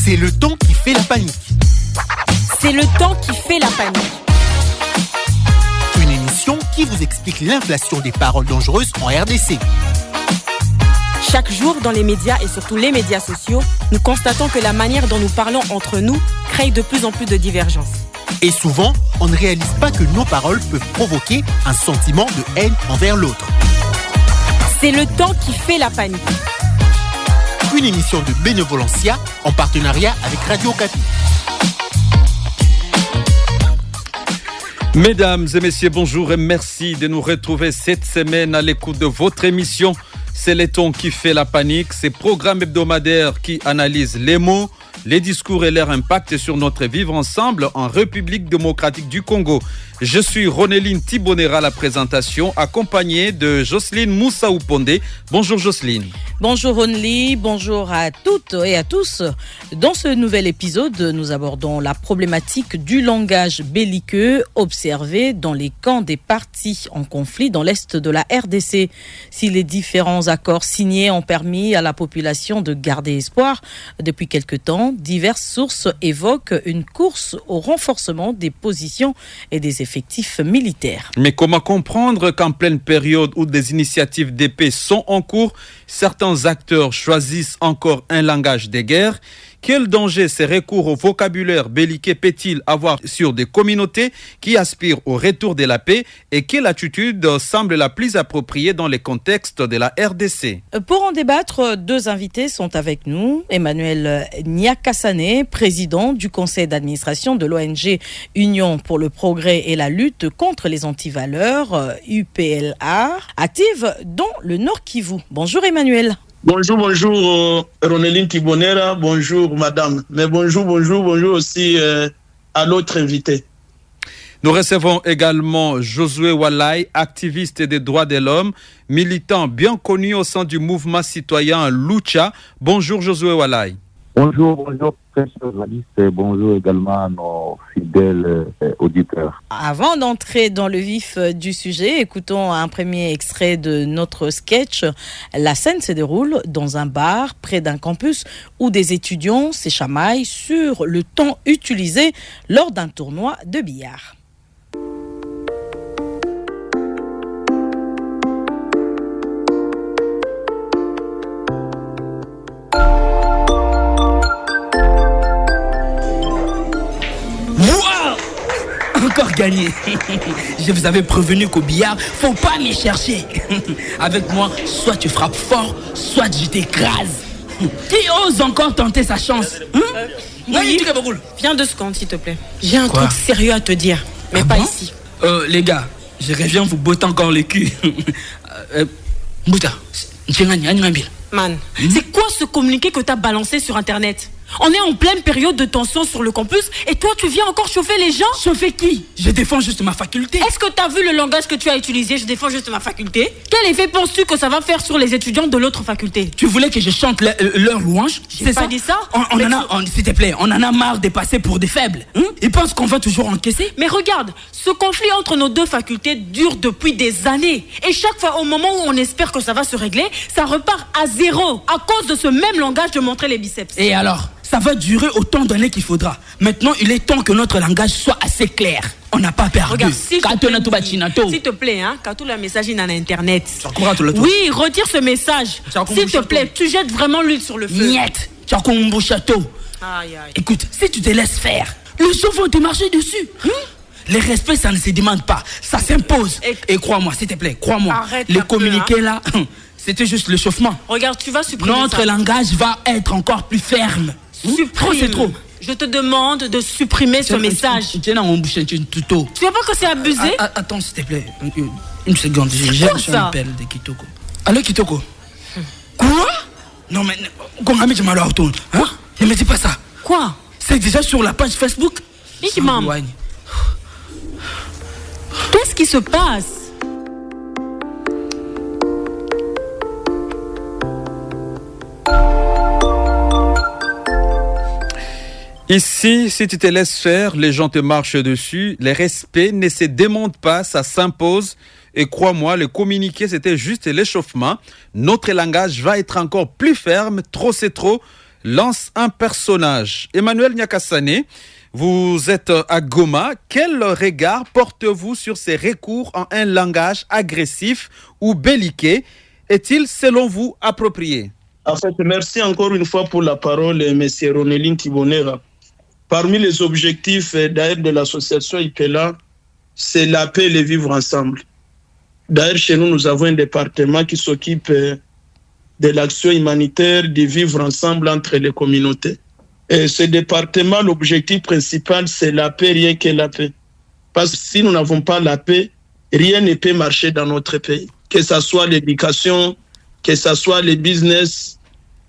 C'est le temps qui fait la panique. C'est le temps qui fait la panique. Une émission qui vous explique l'inflation des paroles dangereuses en RDC. Chaque jour, dans les médias et surtout les médias sociaux, nous constatons que la manière dont nous parlons entre nous crée de plus en plus de divergences. Et souvent, on ne réalise pas que nos paroles peuvent provoquer un sentiment de haine envers l'autre. C'est le temps qui fait la panique. Une émission de Bénévolencia en partenariat avec Radio Okapi. Mesdames et messieurs, bonjour et merci de nous retrouver cette semaine à l'écoute de votre émission. C'est le ton qui fait la panique, ces programmes hebdomadaires qui analysent les mots, les discours et leur impact sur notre vivre ensemble en République démocratique du Congo. Je suis Ronéline Thibonera à la présentation, accompagnée de Jocelyne Moussaoupondé. Bonjour Jocelyne. Bonjour Ronely, bonjour à toutes et à tous. Dans ce nouvel épisode, nous abordons la problématique du langage belliqueux observé dans les camps des partis en conflit dans l'est de la RDC. Si les différents accords signés ont permis à la population de garder espoir, depuis quelque temps, diverses sources évoquent une course au renforcement des positions et des effectifs militaires. Mais comment comprendre qu'en pleine période où des initiatives de paix sont en cours, certains acteurs choisissent encore un langage de guerre? Quel danger ces recours au vocabulaire belliqueux peut-il avoir sur des communautés qui aspirent au retour de la paix et quelle attitude semble la plus appropriée dans le contexte de la RDC? Pour en débattre, deux invités sont avec nous. Emmanuel Nyakasané, président du conseil d'administration de l'ONG Union pour le progrès et la lutte contre les antivaleurs, UPLA, active dans le Nord Kivu. Bonjour Emmanuel. Bonjour, Ronéline Thibonera, bonjour madame. Mais bonjour aussi à l'autre invité. Nous recevons également Josué Walai, activiste des droits de l'homme, militant bien connu au sein du mouvement citoyen Lucha. Bonjour Josué Walai. Bonjour, chers journalistes, bonjour également à nos fidèles auditeurs. Avant d'entrer dans le vif du sujet, écoutons un premier extrait de notre sketch. La scène se déroule dans un bar près d'un campus où des étudiants s'échamaillent sur le temps utilisé lors d'un tournoi de billard. Encore gagné. Je vous avais prévenu qu'au billard, faut pas m'y chercher. Avec moi, soit tu frappes fort, soit je t'écrase. Qui ose encore tenter sa chance? Oui, viens 2 secondes s'il te plaît. J'ai un truc sérieux à te dire, mais pas ici. Les gars, je reviens vous botter encore le cul. Bouta, Man, c'est quoi ce communiqué que t'as balancé sur internet? On est en pleine période de tension sur le campus et toi tu viens encore chauffer les gens? Chauffer qui? Je défends juste ma faculté. Est-ce que t'as vu le langage que tu as utilisé? Je défends juste ma faculté. Quel effet penses-tu que ça va faire sur les étudiants de l'autre faculté? Tu voulais que je chante leur louange? J'ai pas dit ça. S'il te plaît, on en a marre de passer pour des faibles. Ils pensent qu'on va toujours encaisser. Mais regarde, ce conflit entre nos deux facultés dure depuis des années. Et chaque fois au moment où on espère que ça va se régler, ça repart à zéro à cause de ce même langage de montrer les biceps. Et alors? Ça va durer autant d'années qu'il faudra. Maintenant, il est temps que notre langage soit assez clair. On n'a pas perdu. Regarde, s'il te plaît, quand tout le message est dans Internet. Oui, retire ce message. S'il te plaît, tu jettes vraiment l'huile sur le feu. Niet, château. Écoute, si tu te laisses faire, les gens vont te marcher dessus. Le respect, ça ne se demande pas. Ça s'impose. Et crois-moi, s'il te plaît, les communiqués là, c'était juste l'échauffement. Regarde, tu vas supprimer notre langage va être encore plus ferme. C'est trop. Je te demande de supprimer ce message. Tu vois pas que c'est abusé? Attends, s'il te plaît. Une seconde. J'ai reçu un appel de Kitoko. Allô, Kitoko? Quoi? Non, mais... Ne me dis pas ça. Quoi? C'est déjà sur la page Facebook? Qu'est-ce qui se passe? Ici, si tu te laisses faire, les gens te marchent dessus. Le respect ne se demande pas, ça s'impose. Et crois-moi, le communiqué, c'était juste l'échauffement. Notre langage va être encore plus ferme. Trop, c'est trop. lance un personnage. Emmanuel Nyakasane, vous êtes à Goma. Quel regard portez-vous sur ces recours en un langage agressif ou belliqueux? Est-il, selon vous, approprié? En fait, merci encore une fois pour la parole, M. Ronelin Tibonera. Parmi les objectifs d'ailleurs de l'association IPELA, c'est la paix et le vivre ensemble. D'ailleurs, chez nous, nous avons un département qui s'occupe de l'action humanitaire, de vivre ensemble entre les communautés. Et ce département, l'objectif principal, c'est la paix, rien que la paix. Parce que si nous n'avons pas la paix, rien ne peut marcher dans notre pays. Que ce soit l'éducation, que ce soit le business,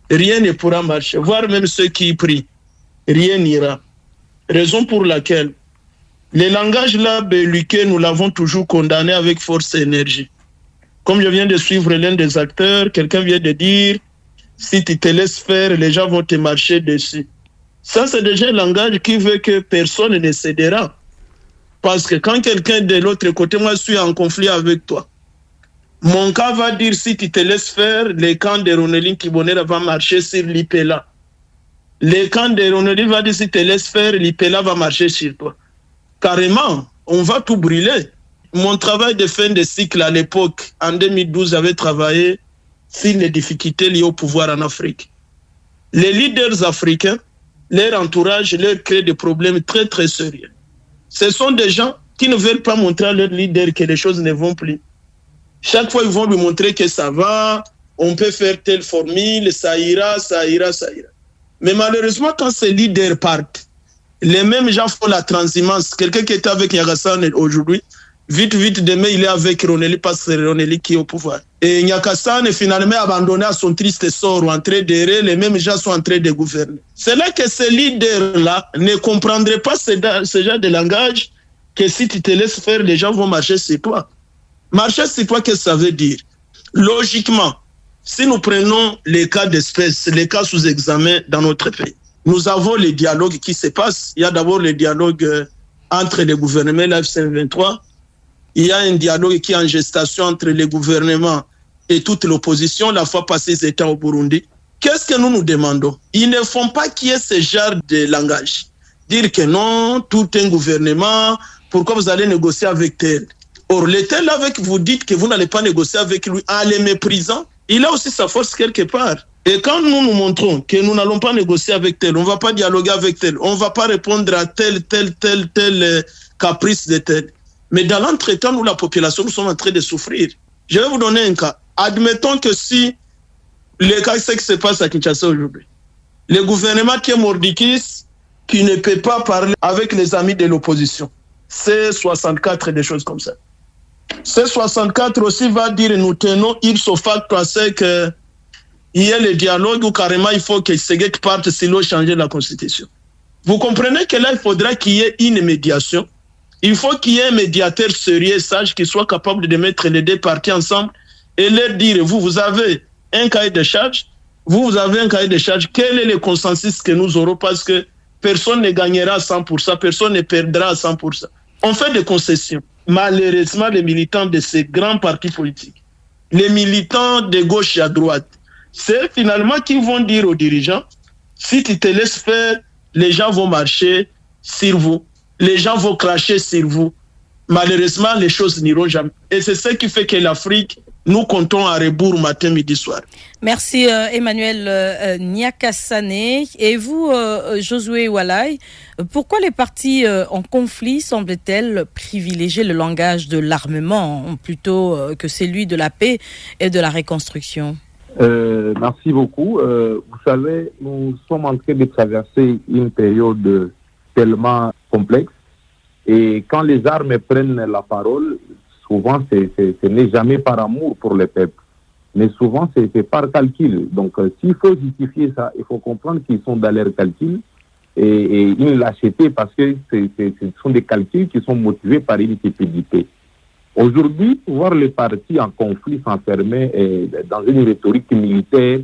rien ne pourra marcher. Voire même ceux qui prient, rien n'ira. Raison pour laquelle le langage là belliqueux, nous l'avons toujours condamné avec force et énergie. Comme je viens de suivre l'un des acteurs, quelqu'un vient de dire, si tu te laisses faire, les gens vont te marcher dessus. Ça, c'est déjà un langage qui veut que personne ne cédera. Parce que quand quelqu'un de l'autre côté, moi je suis en conflit avec toi, mon cas va dire, si tu te laisses faire, le camp de Ronelin Tibonera va marcher sur l'IPELA. Le camp de Ronelin va dire, si tu te laisses faire, l'IPELA va marcher sur toi. Carrément, on va tout brûler. Mon travail de fin de cycle à l'époque, en 2012, j'avais travaillé sur les difficultés liées au pouvoir en Afrique. Les leaders africains, leur entourage, leur crée des problèmes très très sérieux. Ce sont des gens qui ne veulent pas montrer à leurs leaders que les choses ne vont plus. Chaque fois, ils vont lui montrer que ça va, on peut faire telle formule, ça ira, ça ira, ça ira. Mais malheureusement, quand ces leaders partent, les mêmes gens font la transhumance. Quelqu'un qui était avec Nyakasane aujourd'hui, vite, demain, il est avec Ronelin parce que c'est Ronelin qui est au pouvoir. Et Nyakasane est finalement abandonné à son triste sort, en train d'errer, les mêmes gens sont en train de gouverner. C'est là que ces leaders-là ne comprendraient pas ce genre de langage, que si tu te laisses faire, les gens vont marcher sur toi. Marcher sur toi, qu'est-ce que ça veut dire? Logiquement, si nous prenons les cas d'espèce, les cas sous examen dans notre pays, nous avons les dialogues qui se passent. Il y a d'abord le dialogue entre les gouvernements et la F-23. Il y a un dialogue qui est en gestation entre les gouvernements et toute l'opposition. La fois passée, ils étaient au Burundi. Qu'est-ce que nous nous demandons? Ils ne font pas qu'il y ait ce genre de langage. Dire que non, tout un gouvernement, pourquoi vous allez négocier avec tel? Or, le tel avec vous dites que vous n'allez pas négocier avec lui en les méprisant, il a aussi sa force quelque part. Et quand nous nous montrons que nous n'allons pas négocier avec tel, on ne va pas dialoguer avec tel, on ne va pas répondre à tel caprice de tel. Mais dans l'entretemps, nous, la population, nous sommes en train de souffrir. Je vais vous donner un cas. Admettons que si le cas, c'est ce qui se passe à Kinshasa aujourd'hui. Le gouvernement qui est mordicus, qui ne peut pas parler avec les amis de l'opposition. C'est 64 et des choses comme ça. C'est 64 aussi va dire, nous tenons ipso facto à ce que il y a le dialogue où carrément il faut que Segek parte sinon changer la constitution. Vous comprenez que là, il faudra qu'il y ait une médiation. Il faut qu'il y ait un médiateur sérieux, sage, qui soit capable de mettre les deux parties ensemble et leur dire, vous avez un cahier de charge, vous avez un cahier de charge, quel est le consensus que nous aurons, parce que personne ne gagnera à 100%, personne ne perdra à 100%. On fait des concessions. Malheureusement, les militants de ces grands partis politiques, les militants de gauche et à droite, c'est finalement qui vont dire aux dirigeants, si tu te laisses faire, les gens vont marcher sur vous, les gens vont cracher sur vous. Malheureusement, les choses n'iront jamais. Et c'est ce qui fait que l'Afrique, nous comptons à rebours matin, midi, soir. Merci Emmanuel Nyakasane. Et vous, Josué Walai, pourquoi les partis en conflit semblent-elles privilégier le langage de l'armement plutôt que celui de la paix et de la reconstruction? Merci beaucoup. Vous savez, nous sommes en train de traverser une période tellement complexe et quand les armes prennent la parole, souvent ce n'est jamais par amour pour le peuple, mais souvent c'est par calcul. Donc s'il faut justifier ça, il faut comprendre qu'ils sont dans leur calcul et une lâcheté parce que ce sont des calculs qui sont motivés par une cupidité. Aujourd'hui, voir les partis en conflit s'enfermer dans une rhétorique militaire,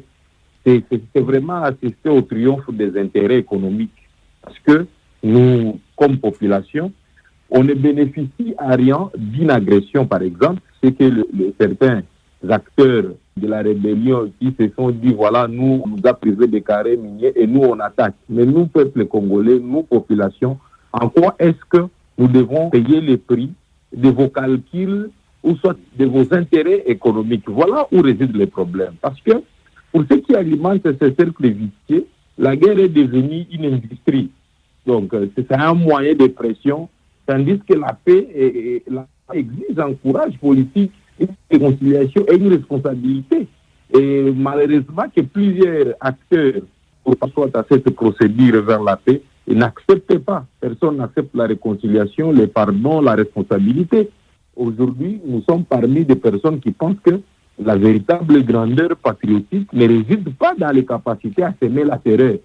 c'est vraiment assister au triomphe des intérêts économiques. Parce que nous, comme population, on ne bénéficie à rien d'une agression, par exemple. C'est que certains acteurs de la rébellion qui se sont dit, voilà, nous, on nous a privé des carrés miniers et nous, on attaque. Mais nous, peuple congolais, nous, population, en quoi est-ce que nous devons payer les prix de vos calculs ou soit de vos intérêts économiques? Voilà où résident les problèmes. Parce que pour ceux qui alimentent ces cercles vicieux, la guerre est devenue une industrie. Donc, c'est un moyen de pression, tandis que la paix exige un courage politique, une réconciliation et une responsabilité. Et malheureusement que plusieurs acteurs, pour passer à cette procédure vers la paix, ils n'acceptent pas. Personne n'accepte la réconciliation, le pardon, la responsabilité. Aujourd'hui, nous sommes parmi des personnes qui pensent que la véritable grandeur patriotique ne réside pas dans les capacités à semer la terreur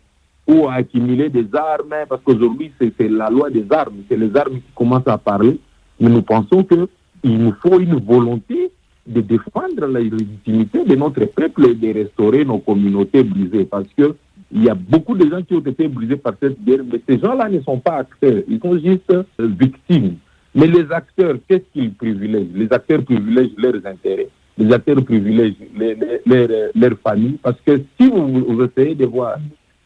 ou à accumuler des armes, parce qu'aujourd'hui, c'est la loi des armes, c'est les armes qui commencent à parler. Mais nous pensons qu'il nous faut une volonté de défendre la légitimité de notre peuple et de restaurer nos communautés brisées, parce qu'il y a beaucoup de gens qui ont été brisés par cette guerre, mais ces gens-là ne sont pas acteurs, ils sont juste victimes. Mais les acteurs, qu'est-ce qu'ils privilègent? Les acteurs privilègent leurs intérêts. Les acteurs privilègent leur famille, parce que si vous essayez de voir,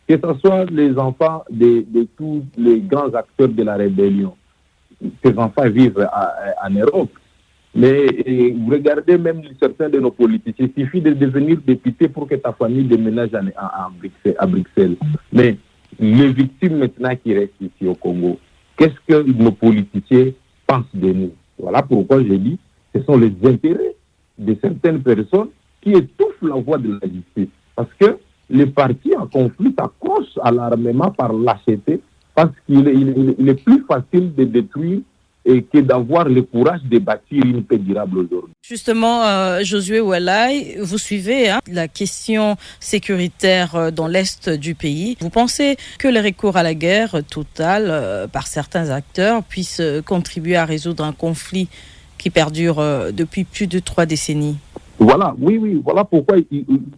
que ce soit les enfants de tous les grands acteurs de la rébellion, ces enfants vivent en Europe, mais vous regardez même certains de nos politiciens, il suffit de devenir député pour que ta famille déménage à Bruxelles. Mais les victimes maintenant qui restent ici au Congo, qu'est-ce que nos politiciens pensent de nous? Voilà pourquoi je dis, ce sont les intérêts de certaines personnes qui étouffent la voix de la justice. Parce que les partis en conflit s'accrochent à l'armement par lâcheté, parce qu'il est plus facile de détruire et que d'avoir le courage de bâtir une paix durable aujourd'hui. Justement, Josué Ouelai, vous suivez la question sécuritaire dans l'Est du pays. Vous pensez que le recours à la guerre totale par certains acteurs puisse contribuer à résoudre un conflit qui perdure depuis plus de 3 décennies? Voilà, oui, voilà pourquoi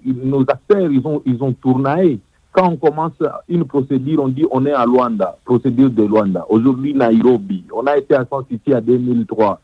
nos acteurs, ils ont tourné. Quand on commence une procédure, on dit on est à Luanda, procédure de Luanda. Aujourd'hui, Nairobi. On a été à San City en 2003.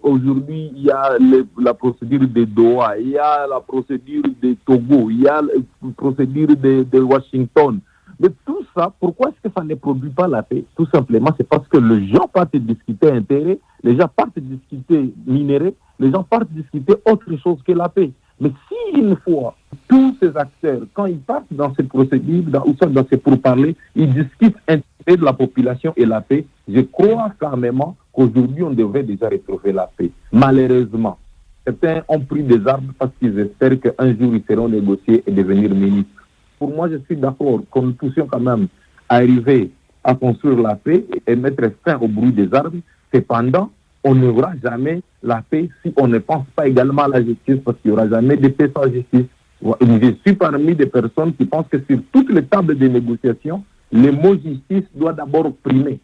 Aujourd'hui, il y a la procédure de Doha, il y a la procédure de Togo, il y a la procédure de Washington. Mais tout ça, pourquoi est-ce que ça ne produit pas la paix? Tout simplement, c'est parce que les gens partent discuter intérêt, les gens partent discuter minerais, les gens partent discuter autre chose que la paix. Mais si une fois, tous ces acteurs, quand ils partent dans cette procédure, ou soit dans ces pourparlers, ils discutent l'intérêt de la population et la paix, je crois fermement qu'aujourd'hui, on devrait déjà retrouver la paix. Malheureusement, certains ont pris des armes parce qu'ils espèrent qu'un jour, ils seront négociés et devenir ministres. Pour moi, je suis d'accord que nous puissions quand même arriver à construire la paix et mettre fin au bruit des armes. Cependant, on n'aura jamais la paix si on ne pense pas également à la justice, parce qu'il n'y aura jamais de paix sans justice. Je suis parmi des personnes qui pensent que sur toutes les tables de négociation, le mot justice doit d'abord primer.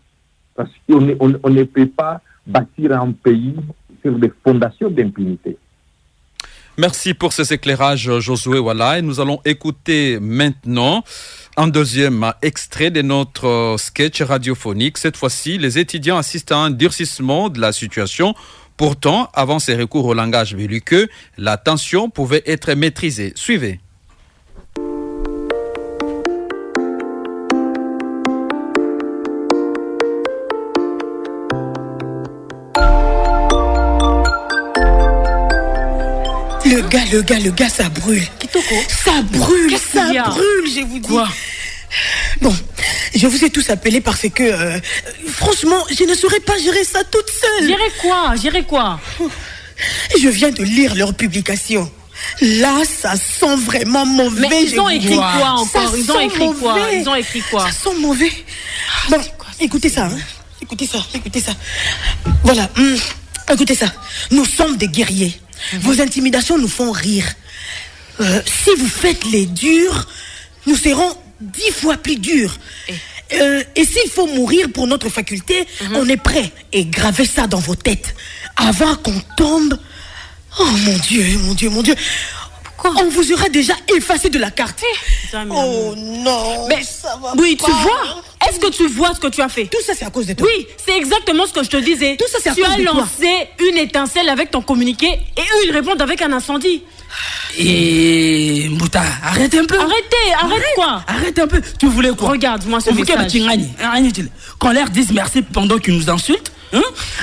Parce qu'on ne peut pas bâtir un pays sur des fondations d'impunité. Merci pour ces éclairages, Josué Ouelai. Nous allons écouter maintenant un deuxième extrait de notre sketch radiophonique. Cette fois-ci, les étudiants assistent à un durcissement de la situation. Pourtant, avant ces recours au langage belliqueux, la tension pouvait être maîtrisée. Suivez. Le gars, ça brûle. Kitoko. Ça brûle, je vous dis. Quoi? Bon, je vous ai tous appelés parce que, franchement, je ne saurais pas gérer ça toute seule. Gérer quoi? Je viens de lire leurs publications. Là, ça sent vraiment mauvais. Mais ils ont écrit quoi encore? Ils ont écrit quoi? Ça sent mauvais. Bon, écoutez ça. Écoutez ça. Voilà. Écoutez ça. Nous sommes des guerriers. Vos intimidations nous font rire. Si vous faites les durs, nous serons 10 fois plus durs. Et s'il faut mourir pour notre faculté, on est prêt. Et gravez ça dans vos têtes. Avant qu'on tombe... Oh mon Dieu. Pourquoi? On vous aura déjà effacé de la carte. Oh non. Mais ça va oui, pas. tu vois, Est-ce que tu vois ce que tu as fait? Tout ça, c'est à cause de toi. Oui, c'est exactement ce que je te disais. Tout ça, c'est à tu cause de toi. Tu as lancé une étincelle avec ton communiqué et eux, ils répondent avec un incendie. Et Mbouta, arrête un peu. Arrête quoi? Arrête un peu. Tu voulais quoi? Regarde-moi ce message. Qu'on leur dise merci pendant qu'ils nous insultent.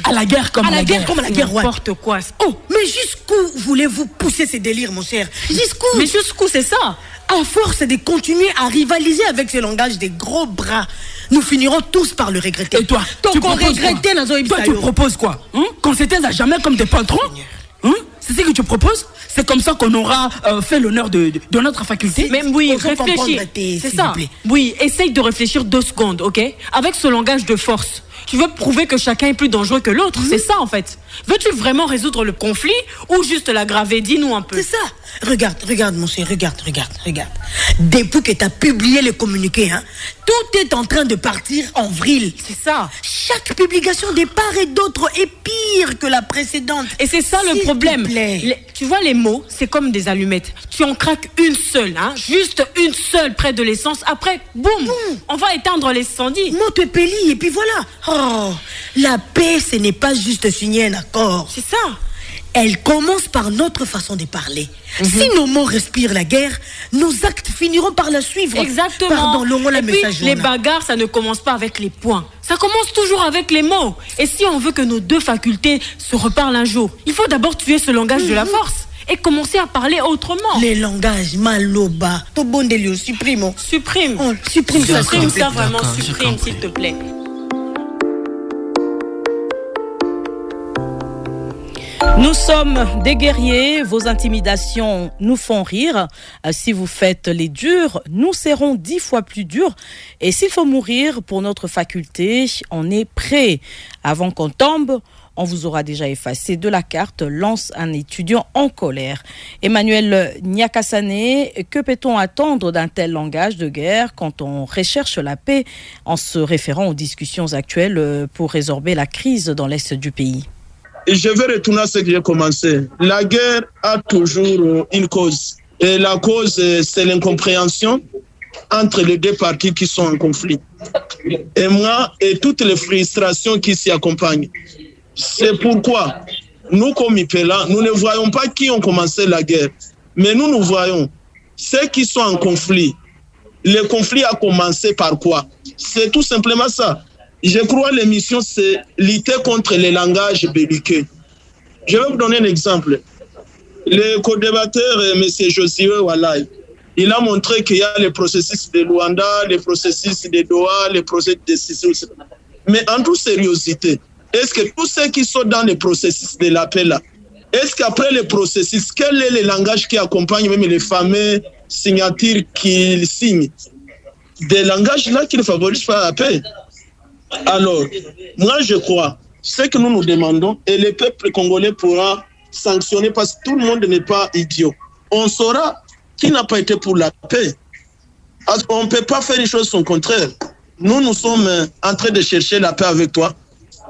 À la guerre comme à la guerre. Comme à la guerre, ouais. N'importe quoi. Oh, mais jusqu'où voulez-vous pousser ces délires, mon cher? Jusqu'où? Mais jusqu'où, c'est ça? À force de continuer à rivaliser avec ce langage des gros bras, nous finirons tous par le regretter. Et toi, tu proposes quoi? Qu'on s'éteint à jamais comme des patrons? C'est ce que tu proposes? C'est comme ça qu'on aura fait l'honneur de notre faculté? Mais oui, réfléchis. C'est ça. Oui, essaye de réfléchir 2 secondes, ok? Avec ce langage de force, tu veux prouver que chacun est plus dangereux que l'autre. C'est ça, en fait. Veux-tu vraiment résoudre le conflit ou juste l'aggraver? Dis-nous un peu. C'est ça. Regarde, mon cher, regarde. Depuis que tu as publié le communiqué, tout est en train de partir en vrille. C'est ça. Chaque publication de part et d'autre est pire que la précédente. Et c'est ça le problème. Tu vois, les mots, c'est comme des allumettes. Tu en craques une seule, juste une seule près de l'essence. Après, boum, on va éteindre l'incendie. Moto et peli, et puis voilà. Oh, la paix, ce n'est pas juste signer un accord. C'est ça. Elle commence par notre façon de parler. Si nos mots respirent la guerre, nos actes finiront par la suivre. Exactement. Pardon, et puis, les bagarres, ça ne commence pas avec les poings. Ça commence toujours avec les mots. Et si on veut que nos 2 facultés se reparlent un jour, il faut d'abord tuer ce langage de la force et commencer à parler autrement. Les langages maloba. Tobondelio, supprime. Supprime. Supprime ça. Supprime ça vraiment, supprime s'il te plaît. Nous sommes des guerriers, vos intimidations nous font rire. Si vous faites les durs, nous serons 10 fois plus durs. Et s'il faut mourir pour notre faculté, on est prêt. Avant qu'on tombe, on vous aura déjà effacé de la carte, lance un étudiant en colère. Emmanuel Nyakasane, que peut-on attendre d'un tel langage de guerre quand on recherche la paix en se référant aux discussions actuelles pour résorber la crise dans l'est du pays? Je vais retourner à ce que j'ai commencé. La guerre a toujours une cause. Et la cause, c'est l'incompréhension entre les 2 parties qui sont en conflit. Et moi, et toutes les frustrations qui s'y accompagnent. C'est pourquoi, nous, comme IPELA, nous ne voyons pas qui ont commencé la guerre. Mais nous voyons ceux qui sont en conflit. Le conflit a commencé par quoi? C'est tout simplement ça. Je crois que l'émission, c'est lutter contre les langages belliqueux. Je vais vous donner un exemple. Le co-débatteur, M. Josué Walai, il a montré qu'il y a le processus de Luanda, le processus de Doha, le processus de Sissi. Mais en toute sérieuxité, est-ce que tous ceux qui sont dans le processus de la paix là, est-ce qu'après le processus, quel est le langage qui accompagne même les fameux signatures qu'ils signent? Des langages là qui ne favorisent pas la paix. Alors, moi je crois, ce que nous demandons, et le peuple congolais pourra sanctionner parce que tout le monde n'est pas idiot. On saura qui n'a pas été pour la paix. On ne peut pas faire les choses son contraire. Nous sommes en train de chercher la paix avec toi,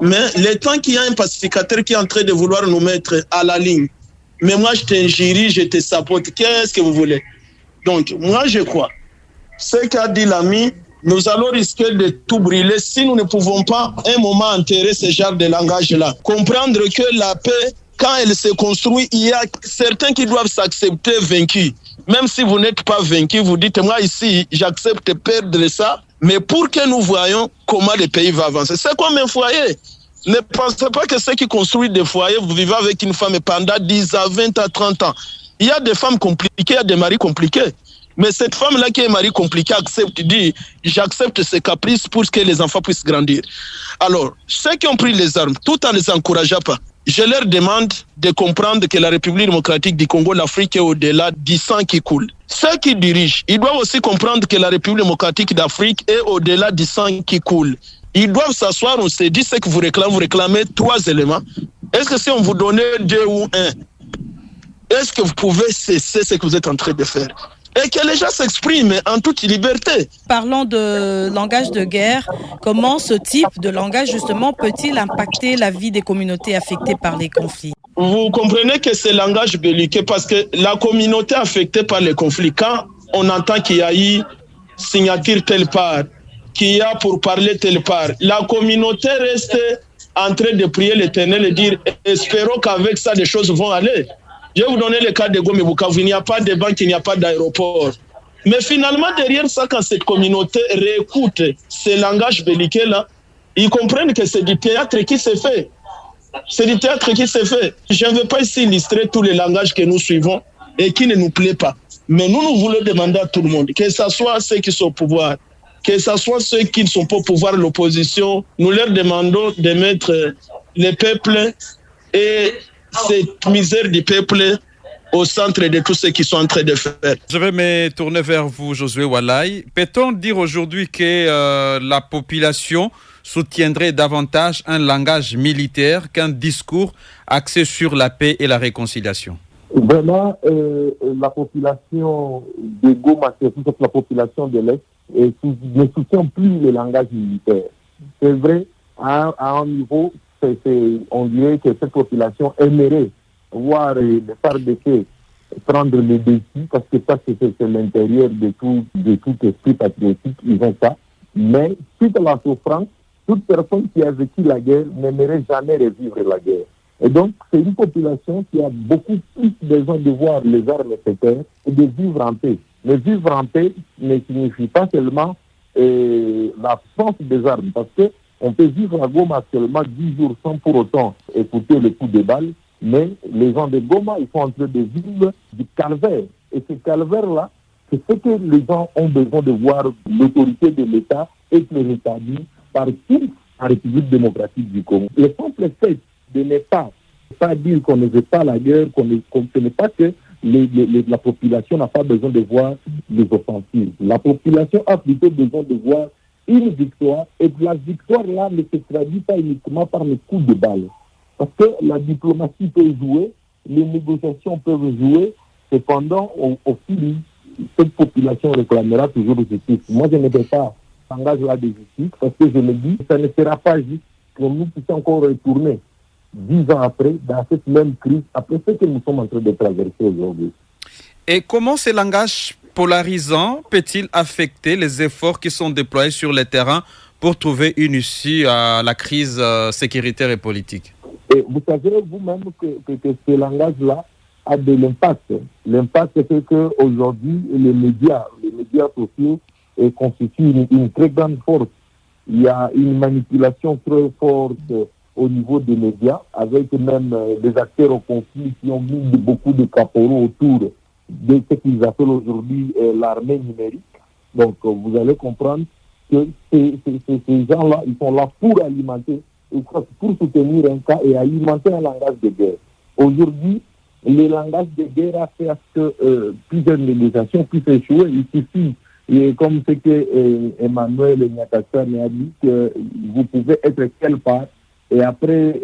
mais le temps qu'il y a un pacificateur qui est en train de vouloir nous mettre à la ligne, mais moi je t'injurie, je te sapote, qu'est-ce que vous voulez? Donc, moi je crois, ce qu'a dit l'ami, nous allons risquer de tout brûler si nous ne pouvons pas un moment enterrer ce genre de langage-là. Comprendre que la paix, quand elle se construit, il y a certains qui doivent s'accepter vaincus. Même si vous n'êtes pas vaincu, vous dites, moi ici, j'accepte de perdre ça, mais pour que nous voyons comment le pays va avancer. C'est comme un foyer. Ne pensez pas que ceux qui construisent des foyers, vous vivez avec une femme pendant 10 à 20 à 30 ans. Il y a des femmes compliquées, il y a des maris compliqués. Mais cette femme-là qui est mari compliqué accepte, dit, j'accepte ses caprices pour que les enfants puissent grandir. Alors, ceux qui ont pris les armes, tout en ne les encourageant pas, je leur demande de comprendre que la République démocratique du Congo, l'Afrique est au-delà du sang qui coule. Ceux qui dirigent, ils doivent aussi comprendre que la République démocratique d'Afrique est au-delà du sang qui coule. Ils doivent s'asseoir, on se dit ce que vous réclamez 3 éléments. Est-ce que si on vous donnait 2 ou 1, est-ce que vous pouvez cesser ce que vous êtes en train de faire? Et que les gens s'expriment en toute liberté. Parlant de langage de guerre, comment ce type de langage justement peut-il impacter la vie des communautés affectées par les conflits? Vous comprenez que c'est langage belliqueux parce que la communauté affectée par les conflits, quand on entend qu'il y a eu signature telle part, qu'il y a pour parler telle part. La communauté reste en train de prier l'Éternel et dire espérons qu'avec ça, les choses vont aller. Je vais vous donner le cas de Goma et Bukavu. Il n'y a pas de banque, il n'y a pas d'aéroport. Mais finalement, derrière ça, quand cette communauté réécoute ces langages belliqueux-là, ils comprennent que c'est du théâtre qui se fait. C'est du théâtre qui se fait. Je ne veux pas ici illustrer tous les langages que nous suivons et qui ne nous plaît pas. Mais nous voulons demander à tout le monde, que ce soit ceux qui sont au pouvoir, que ce soit ceux qui ne sont pas au pouvoir, l'opposition, nous leur demandons de mettre le peuple et cette misère du peuple au centre de tout ce qu'ils sont en train de faire. Je vais me tourner vers vous, Josué Walaï. Peut-on dire aujourd'hui que la population soutiendrait davantage un langage militaire qu'un discours axé sur la paix et la réconciliation? Vraiment, la population de Goma, surtout la population de l'Est, ne soutient plus le langage militaire. C'est vrai, à un niveau, on dirait que cette population aimerait voir les FARDC prendre le défi, parce que ça, c'est l'intérieur de tout esprit patriotique, ils ont ça. Mais suite à la souffrance, toute personne qui a vécu la guerre n'aimerait jamais revivre la guerre. Et donc, c'est une population qui a beaucoup plus besoin de voir les armes se taire et de vivre en paix. Mais vivre en paix ne signifie pas seulement l'absence des armes, parce qu'on peut vivre à Goma seulement 10 jours sans pour autant écouter le coup de balle, mais les gens de Goma, ils sont en train de vivre du calvaire. Et ce calvaire-là, c'est ce que les gens ont besoin de voir l'autorité de l'État être rétablie partout en République démocratique du Congo. Le simple fait de ne pas dire qu'on ne veut pas la guerre, qu'on ne n'est pas que la population n'a pas besoin de voir les offensives. La population a plutôt besoin de voir une victoire, et la victoire-là ne se traduit pas uniquement par les coups de balle. Parce que la diplomatie peut jouer, les négociations peuvent jouer, cependant, au fil, cette population réclamera toujours justice. Moi, je ne vais pas s'engager là de justice, parce que je me dis que ça ne sera pas juste pour nous puissions encore retourner 10 ans après, dans cette même crise, après ce que nous sommes en train de traverser aujourd'hui. Et comment ce langage polarisant peut-il affecter les efforts qui sont déployés sur le terrain pour trouver une issue à la crise sécuritaire et politique? Et vous savez vous-même que ce langage-là a de l'impact. L'impact, c'est qu'aujourd'hui, les médias sociaux constituent une très grande force. Il y a une manipulation très forte au niveau des médias, avec même des acteurs au conflit qui ont mis beaucoup de caporaux autour de ce qu'ils appellent aujourd'hui l'armée numérique. Donc, vous allez comprendre que ces gens-là, ils sont là pour alimenter, pour soutenir un cas et alimenter un langage de guerre. Aujourd'hui, le langage de guerre a fait à ce que plusieurs négociations puissent échouer. Il suffit, et comme ce que Emmanuel Nyakassane a dit, que vous pouvez être quelque part et après,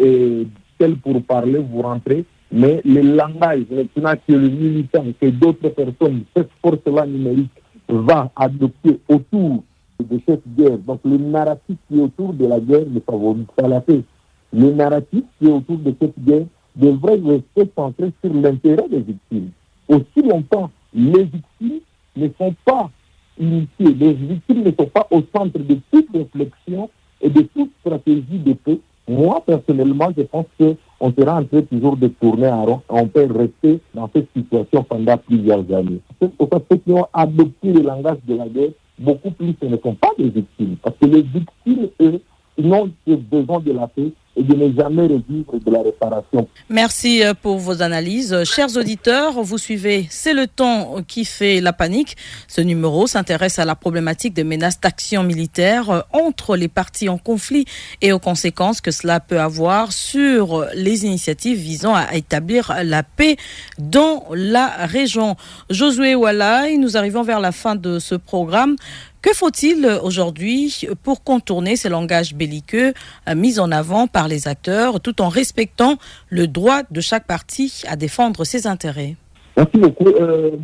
tel pour parler, vous rentrez. Mais le langage, maintenant que le militant, que d'autres personnes, cette force-là numérique va adopter autour de cette guerre. Donc le narratif qui est autour de la guerre ne favorise pas la paix. Le narratif qui est autour de cette guerre devrait rester centré sur l'intérêt des victimes. Aussi longtemps, les victimes ne sont pas initiées, les victimes ne sont pas au centre de toute réflexion et de toute stratégie de paix. Moi, personnellement, je pense qu'on sera en train toujours de tourner en rond. On peut rester dans cette situation pendant plusieurs années. C'est pour ça que ceux qui ont adopté le langage de la guerre, beaucoup plus, ce ne sont pas des victimes. Parce que les victimes, eux, ils n'ont que besoin de la paix et de ne jamais revivre de la réparation. Merci pour vos analyses. Chers auditeurs, vous suivez C'est le temps qui fait la panique. Ce numéro s'intéresse à la problématique des menaces d'action militaire entre les parties en conflit et aux conséquences que cela peut avoir sur les initiatives visant à établir la paix dans la région. Josué Walaï, nous arrivons vers la fin de ce programme. Que faut-il aujourd'hui pour contourner ces langages belliqueux mis en avant par les acteurs tout en respectant le droit de chaque partie à défendre ses intérêts? Merci beaucoup.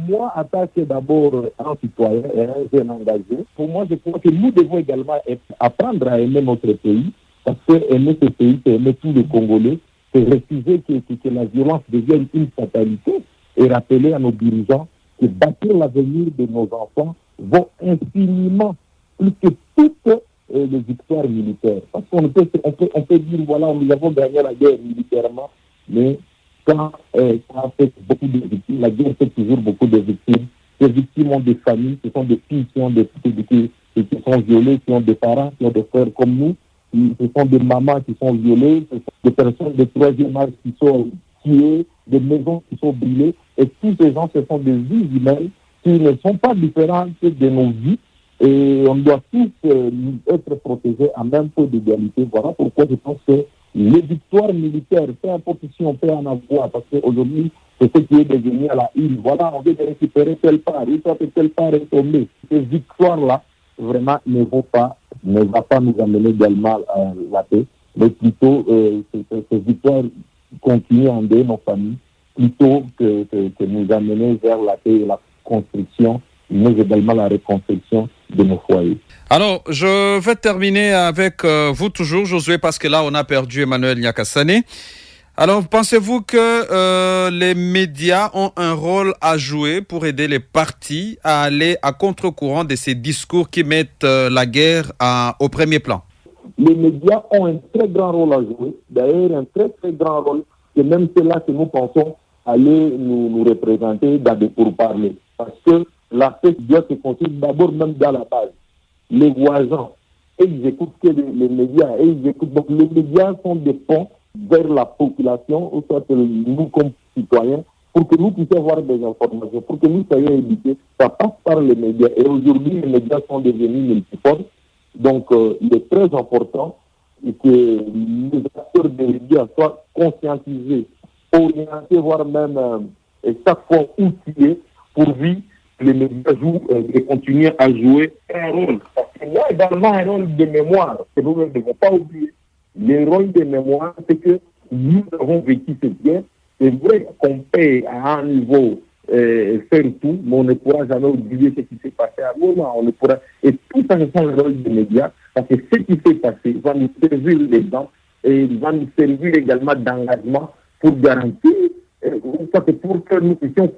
Moi, en tant que d'abord un citoyen et un jeune engagé, pour moi, je crois que nous devons également apprendre à aimer notre pays, parce que aimer ce pays, c'est aimer tous les Congolais, c'est refuser que la violence devienne une fatalité et rappeler à nos dirigeants que bâtir l'avenir de nos enfants vaut infiniment plus que toutes les victoires militaires. Parce qu'on peut dire, voilà, nous avons gagné la guerre militairement, mais quand ça fait beaucoup de victimes, la guerre fait toujours beaucoup de victimes. Ces victimes ont des familles, ce sont des filles qui ont qui sont violées, qui ont des parents, qui ont des frères comme nous. Ce sont des mamans qui sont violées, ce sont des personnes de troisième âge qui sont tuées, des maisons qui sont brûlées. Et tous ces gens, ce sont des vies humaines qui ne sont pas différentes de nos vies. Et on doit tous être protégés à même peu d'égalité. Voilà pourquoi je pense que les victoires militaires, peu importe si on peut en avoir, parce qu'aujourd'hui, c'est ce qui est devenu à la une. Voilà, on veut récupérer telle part, une fois que telle part est tombée. Ces victoires-là, vraiment, ne va pas nous amener également à la paix, mais plutôt ces victoires continuent en aider nos familles, plutôt que nous amener vers la paix et la construction, mais également la reconstruction de nos foyers. Alors, je vais terminer avec vous toujours, Josué, parce que là, on a perdu Emmanuel Nyakasane. Alors, pensez-vous que les médias ont un rôle à jouer pour aider les partis à aller à contre-courant de ces discours qui mettent la guerre au premier plan? Les médias ont un très grand rôle à jouer. D'ailleurs, un très, très grand rôle. C'est même cela que nous pensons aller nous représenter dans des pourparlers. Parce que la paix doit se construire d'abord même dans la base. Les voisins, ils écoutent que les médias, et ils écoutent. Donc, les médias sont des ponts vers la population, ou soit nous comme citoyens, pour que nous puissions avoir des informations, pour que nous soyons éduqués. Ça passe par les médias. Et aujourd'hui, les médias sont devenus multiformes. Donc, il est très important que les acteurs des médias soient conscientisés, orientés, voire même chaque fois outillés, pourvu que les médias jouent et continuent à jouer un rôle. Parce qu'il y a également un rôle de mémoire que nous ne devons pas oublier. Le rôle de mémoire, c'est que nous avons vécu cette guerre. C'est vrai qu'on peut à un niveau faire tout, mais on ne pourra jamais oublier ce qui s'est passé à un moment. On ne pourra... Et tout ça, c'est le rôle des médias, parce que ce qui s'est passé va nous servir l'exemple et va nous servir également d'engagement pour garantir, pour que nous puissions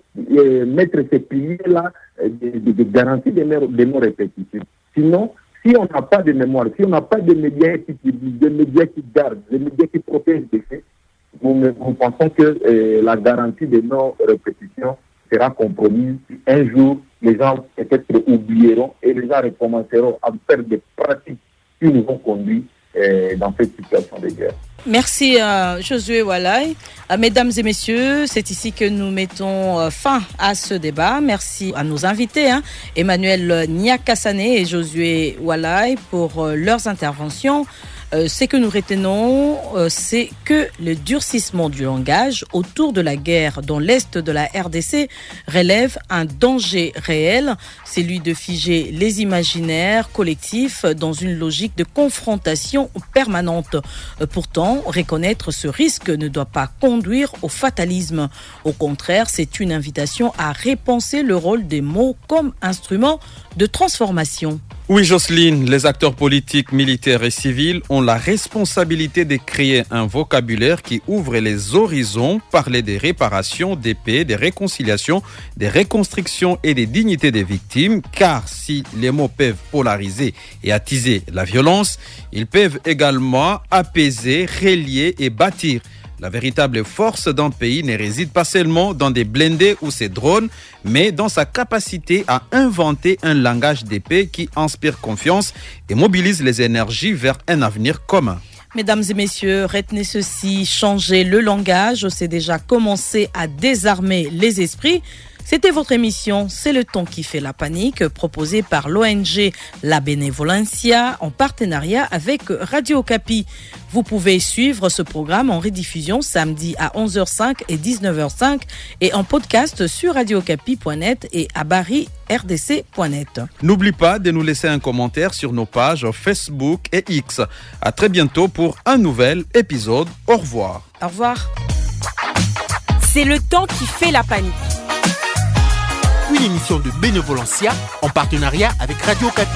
mettre ces piliers-là de garantie de nos répétitions. Sinon, si on n'a pas de mémoire, si on n'a pas de médias qui publient, des médias qui gardent, des médias qui protègent des faits, nous pensons que la garantie de nos répétitions sera compromise. Un jour, les gens peut-être oublieront et les gens recommenceront à faire des pratiques qui nous ont conduits dans cette situation de guerre. Merci Josué Walai. Mesdames et messieurs, c'est ici que nous mettons fin à ce débat. Merci à nos invités, Emmanuel Nyakasane et Josué Walai, pour leurs interventions. Ce que nous retenons, c'est que le durcissement du langage autour de la guerre dans l'est de la RDC relève un danger réel, celui de figer les imaginaires collectifs dans une logique de confrontation permanente. Pourtant, reconnaître ce risque ne doit pas conduire au fatalisme. Au contraire, c'est une invitation à repenser le rôle des mots comme instrument de transformation. Oui, Jocelyne, les acteurs politiques, militaires et civils ont la responsabilité de créer un vocabulaire qui ouvre les horizons, parler des réparations, des paix, des réconciliations, des reconstructions et des dignités des victimes, car si les mots peuvent polariser et attiser la violence, ils peuvent également apaiser, relier et bâtir. La véritable force d'un pays ne réside pas seulement dans des blindés ou ses drones, mais dans sa capacité à inventer un langage de paix qui inspire confiance et mobilise les énergies vers un avenir commun. Mesdames et messieurs, retenez ceci, changer le langage, c'est déjà commencer à désarmer les esprits. C'était votre émission C'est le temps qui fait la panique, proposée par l'ONG La Benevolencia en partenariat avec Radio Okapi. Vous pouvez suivre ce programme en rediffusion samedi à 11h05 et 19h05 et en podcast sur radiookapi.net et à barirdc.net. N'oublie pas de nous laisser un commentaire sur nos pages Facebook et X. À très bientôt pour un nouvel épisode. Au revoir. Au revoir. C'est le temps qui fait la panique. Une émission de Benevolencia en partenariat avec Radio Okapi.